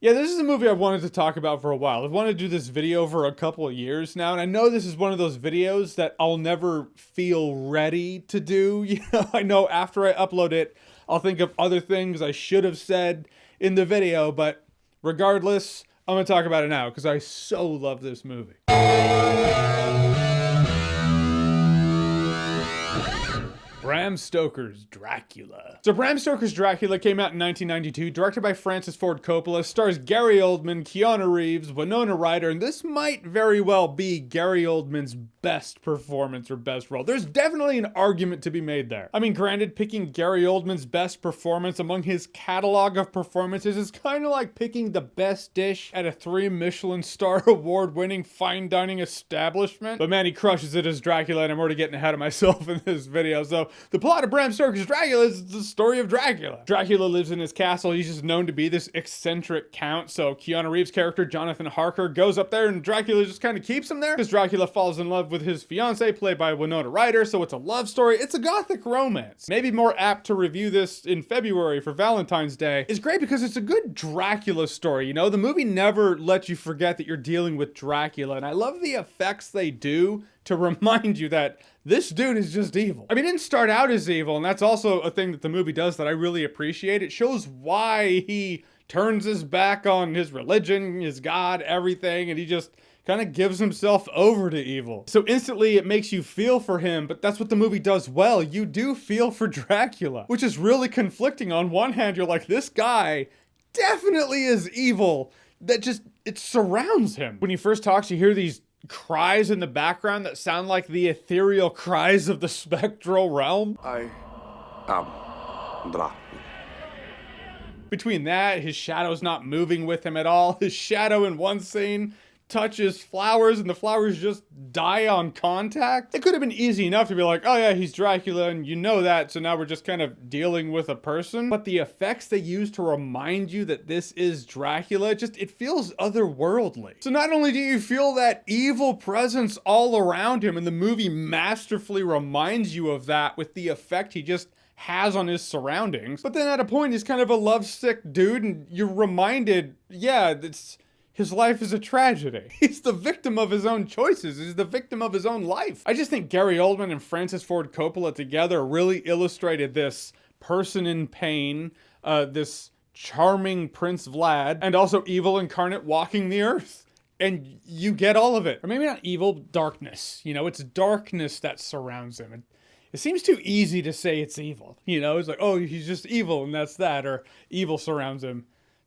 Yeah, this is a movie I've wanted to talk about for a while. I've wanted to do this video for a couple of years now, and I know this is one of those videos that I'll never feel ready to do. I know after I upload it, I'll think of other things I should have said in the video, but regardless, I'm gonna talk about it now because I so love this movie. Bram Stoker's Dracula. So Bram Stoker's Dracula came out in 1992, directed by Francis Ford Coppola, stars Gary Oldman, Keanu Reeves, Winona Ryder, and this might very well be Gary Oldman's best performance or best role. There's definitely an argument to be made there. I mean, granted, picking Gary Oldman's best performance among his catalog of performances is kind of like picking the best dish at a 3 Michelin star award-winning fine dining establishment. But man, he crushes it as Dracula, and I'm already getting ahead of myself in this video. So the plot of Bram Stoker's Dracula is the story of Dracula. Dracula lives in his castle. He's just known to be this eccentric count. So Keanu Reeves' character, Jonathan Harker, goes up there and Dracula just kind of keeps him there because Dracula falls in love with his fiancée, played by Winona Ryder. So it's a love story. It's a gothic romance. Maybe more apt to review this in February for Valentine's Day. It's great because it's a good Dracula story. You know, the movie never lets you forget that you're dealing with Dracula. And I love the effects they do to remind you that this dude is just evil. I mean, he didn't start out as evil, and that's also a thing that the movie does that I really appreciate. It shows why he turns his back on his religion, his God, everything, and he just kind of gives himself over to evil. So instantly it makes you feel for him, but that's what the movie does well. You do feel for Dracula, which is really conflicting. On one hand, you're like, this guy definitely is evil. That just, it surrounds him. When he first talks, you hear these cries in the background that sound like the ethereal cries of the spectral realm. I am Dracula. Between that, his shadow's not moving with him at all. His shadow in one scene touches flowers and the flowers just die on contact. It could have been easy enough to be like, oh yeah, he's Dracula and you know that, so now we're just kind of dealing with a person. But the effects they use to remind you that this is Dracula, it feels otherworldly. So not only do you feel that evil presence all around him, and the movie masterfully reminds you of that with the effect he just has on his surroundings, but then at a point he's kind of a lovesick dude and you're reminded, yeah, his life is a tragedy. He's the victim of his own choices. He's the victim of his own life. I just think Gary Oldman and Francis Ford Coppola together really illustrated this person in pain, this charming Prince Vlad, and also evil incarnate walking the earth. And you get all of it. Or maybe not evil, darkness. You know, it's darkness that surrounds him. It seems too easy to say it's evil. You know, it's like, oh, he's just evil and that's that. Or evil surrounds him.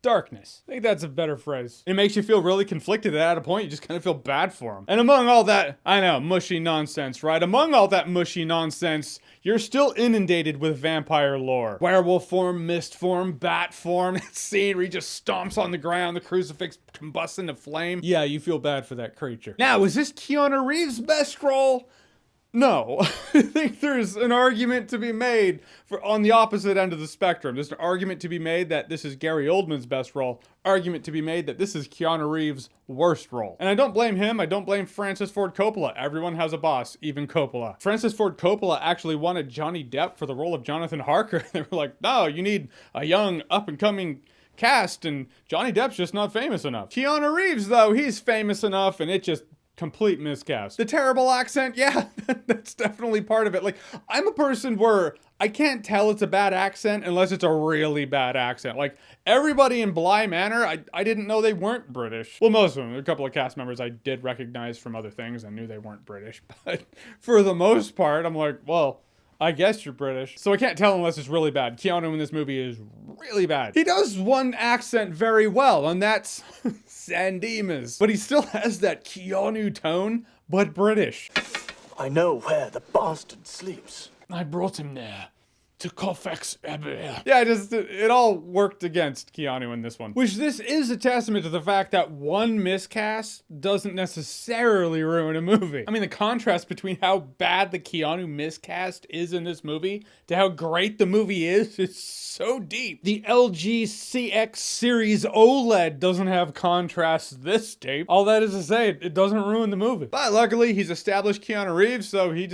Darkness. I think that's a better phrase. It makes you feel really conflicted, and at a point you just kind of feel bad for him. And among all that, I know, mushy nonsense, right? Among all that mushy nonsense, you're still inundated with vampire lore. Werewolf form, mist form, bat form, that scene where he just stomps on the ground, the crucifix combusts into flame. Yeah, you feel bad for that creature. Now, is this Keanu Reeves' best role? No. I think there's an argument to be made on the opposite end of the spectrum. There's an argument to be made that this is Gary Oldman's best role. Argument to be made that this is Keanu Reeves' worst role. And I don't blame him. I don't blame Francis Ford Coppola. Everyone has a boss, even Coppola. Francis Ford Coppola actually wanted Johnny Depp for the role of Jonathan Harker. They were like, no, you need a young, up-and-coming cast, and Johnny Depp's just not famous enough. Keanu Reeves, though, he's famous enough, and it just complete miscast. The terrible accent, yeah, that's definitely part of it. Like, I'm a person where I can't tell it's a bad accent unless it's a really bad accent. Like, everybody in Bly Manor, I didn't know they weren't British. Well, most of them. A couple of cast members I did recognize from other things. I knew they weren't British. But for the most part, I'm like, well, I guess you're British. So I can't tell unless it's really bad. Keanu in this movie is really bad. He does one accent very well, and that's San Dimas. But he still has that Keanu tone, but British. I know where the bastard sleeps. I brought him there. To Colfax Abbey. Yeah, it all worked against Keanu in this one. Which this is a testament to the fact that one miscast doesn't necessarily ruin a movie. I mean, the contrast between how bad the Keanu miscast is in this movie to how great the movie is so deep. The LG CX series OLED doesn't have contrast this deep. All that is to say, it doesn't ruin the movie. But luckily, he's established Keanu Reeves, so he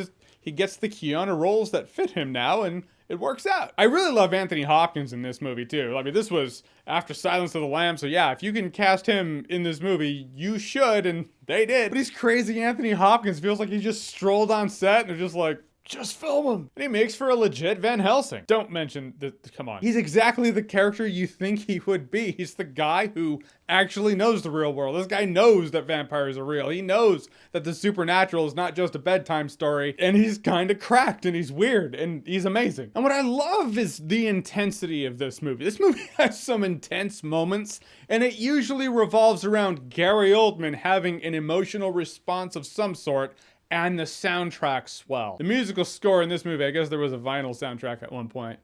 gets the Keanu roles that fit him now, and it works out. I really love Anthony Hopkins in this movie too. I mean, this was after Silence of the Lambs, so yeah, if you can cast him in this movie, you should, and they did. But he's crazy Anthony Hopkins feels like he just strolled on set and they're just like, just film him. And he makes for a legit Van Helsing. Don't mention that, come on. He's exactly the character you think he would be. He's the guy who actually knows the real world. This guy knows that vampires are real. He knows that the supernatural is not just a bedtime story. And he's kind of cracked and he's weird and he's amazing. And what I love is the intensity of this movie. This movie has some intense moments and it usually revolves around Gary Oldman having an emotional response of some sort and the soundtrack swell. The musical score in this movie, I guess there was a vinyl soundtrack at one point.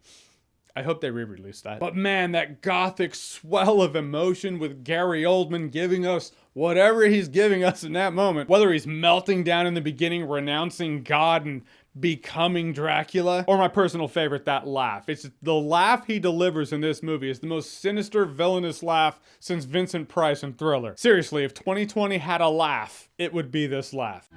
I hope they re-released that. But man, that gothic swell of emotion with Gary Oldman giving us whatever he's giving us in that moment. Whether he's melting down in the beginning, renouncing God and becoming Dracula, or my personal favorite, that laugh. It's the laugh he delivers in this movie is the most sinister, villainous laugh since Vincent Price in Thriller. Seriously, if 2020 had a laugh, it would be this laugh.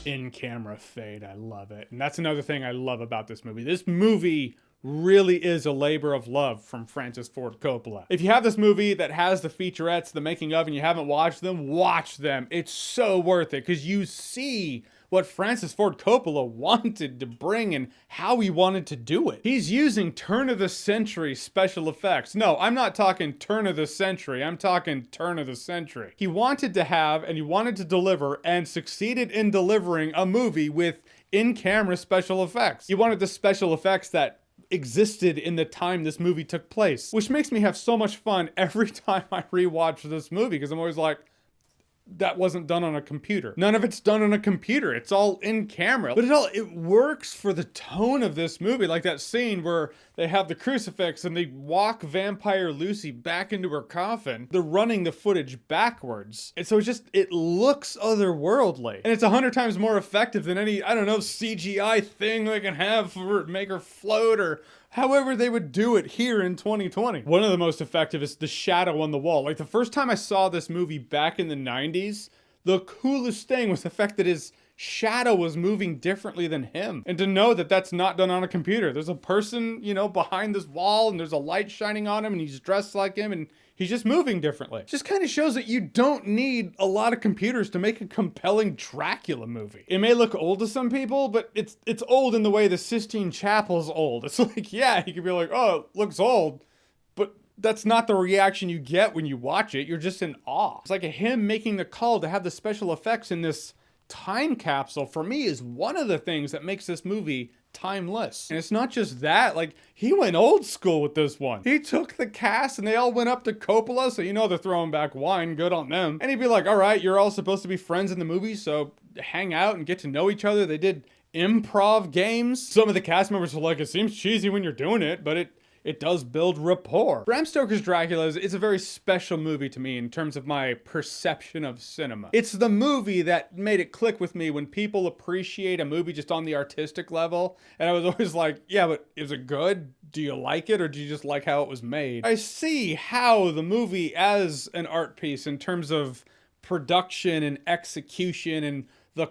In camera fade, I love it. And that's another thing I love about this movie. This movie really is a labor of love from Francis Ford Coppola. If you have this movie that has the featurettes, the making of, and you haven't watched them, watch them. It's so worth it because you see what Francis Ford Coppola wanted to bring and how he wanted to do it. He's using turn of the century special effects. No, I'm not talking turn of the century. I'm talking turn of the century. He wanted to have and he wanted to deliver and succeeded in delivering a movie with in-camera special effects. He wanted the special effects that existed in the time this movie took place, which makes me have so much fun every time I rewatch this movie because I'm always like, that wasn't done on a computer. None of it's done on a computer. It's all in camera. But it works for the tone of this movie. Like that scene where they have the crucifix and they walk Vampire Lucy back into her coffin. They're running the footage backwards. And so it looks otherworldly. And it's 100 times more effective than any, I don't know, CGI thing they can have for make her float or however they would do it here in 2020. One of the most effective is the shadow on the wall. Like the first time I saw this movie back in the 90s, the coolest thing was the fact that his shadow was moving differently than him. And to know that that's not done on a computer. There's a person, behind this wall and there's a light shining on him and he's dressed like him and he's just moving differently. Just kind of shows that you don't need a lot of computers to make a compelling Dracula movie. It may look old to some people, but it's old in the way the Sistine Chapel's old. It's like, yeah, you could be like, oh, it looks old, but that's not the reaction you get when you watch it. You're just in awe. It's like him making the call to have the special effects in this time capsule, for me, is one of the things that makes this movie timeless. And it's not just that, like, he went old school with this one. He took the cast and they all went up to Coppola, so they're throwing back wine, good on them. And he'd be like, all right, you're all supposed to be friends in the movie, so hang out and get to know each other. They did improv games. Some of the cast members were like, it seems cheesy when you're doing it, but it does build rapport. Bram Stoker's Dracula is a very special movie to me in terms of my perception of cinema. It's the movie that made it click with me when people appreciate a movie just on the artistic level. And I was always like, yeah, but is it good? Do you like it or do you just like how it was made? I see how the movie as an art piece in terms of production and execution and the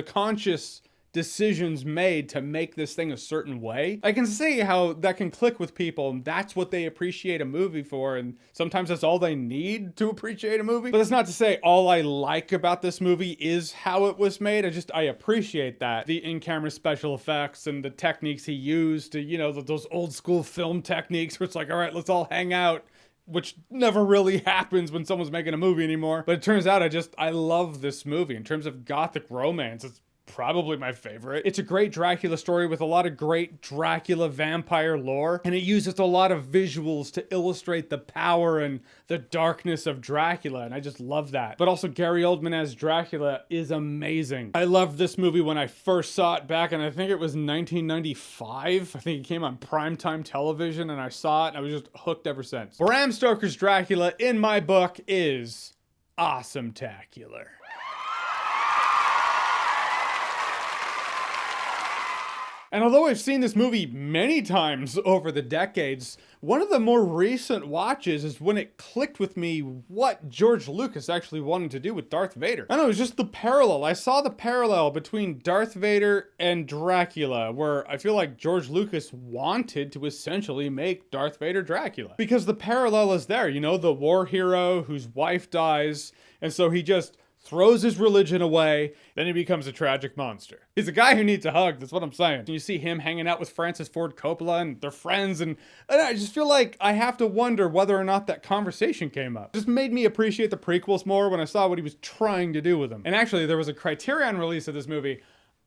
conscious decisions made to make this thing a certain way. I can see how that can click with people and that's what they appreciate a movie for, and sometimes that's all they need to appreciate a movie. But that's not to say all I like about this movie is how it was made. I appreciate that. The in-camera special effects and the techniques he used to, those old school film techniques where it's like, all right, let's all hang out, which never really happens when someone's making a movie anymore. But it turns out I love this movie. In terms of gothic romance, it's probably my favorite. It's a great Dracula story with a lot of great Dracula vampire lore, and it uses a lot of visuals to illustrate the power and the darkness of Dracula, and I just love that. But also Gary Oldman as Dracula is amazing. I loved this movie when I first saw it back, and I think it was 1995. I think it came on primetime television, and I saw it, and I was just hooked ever since. Bram Stoker's Dracula, in my book, is awesome-tacular. And although I've seen this movie many times over the decades, one of the more recent watches is when it clicked with me what George Lucas actually wanted to do with Darth Vader. I don't know, it was just the parallel. I saw the parallel between Darth Vader and Dracula, where I feel like George Lucas wanted to essentially make Darth Vader Dracula. Because the parallel is there, you know, the war hero whose wife dies, and so he just throws his religion away, then he becomes a tragic monster. He's a guy who needs a hug, that's what I'm saying. You see him hanging out with Francis Ford Coppola and they're friends, and I just feel like I have to wonder whether or not that conversation came up. It just made me appreciate the prequels more when I saw what he was trying to do with them. And actually, there was a Criterion release of this movie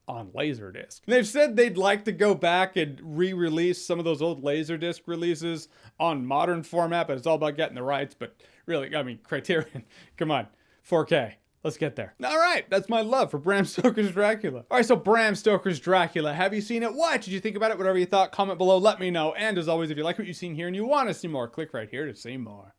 on Laserdisc. They've said they'd like to go back and re-release some of those old Laserdisc releases on modern format, but it's all about getting the rights. But really, I mean, Criterion, come on, 4K. Let's get there. All right, that's my love for Bram Stoker's Dracula. All right, so Bram Stoker's Dracula. Have you seen it? What did you think about it? Whatever you thought, comment below, let me know. And as always, if you like what you've seen here and you want to see more, click right here to see more.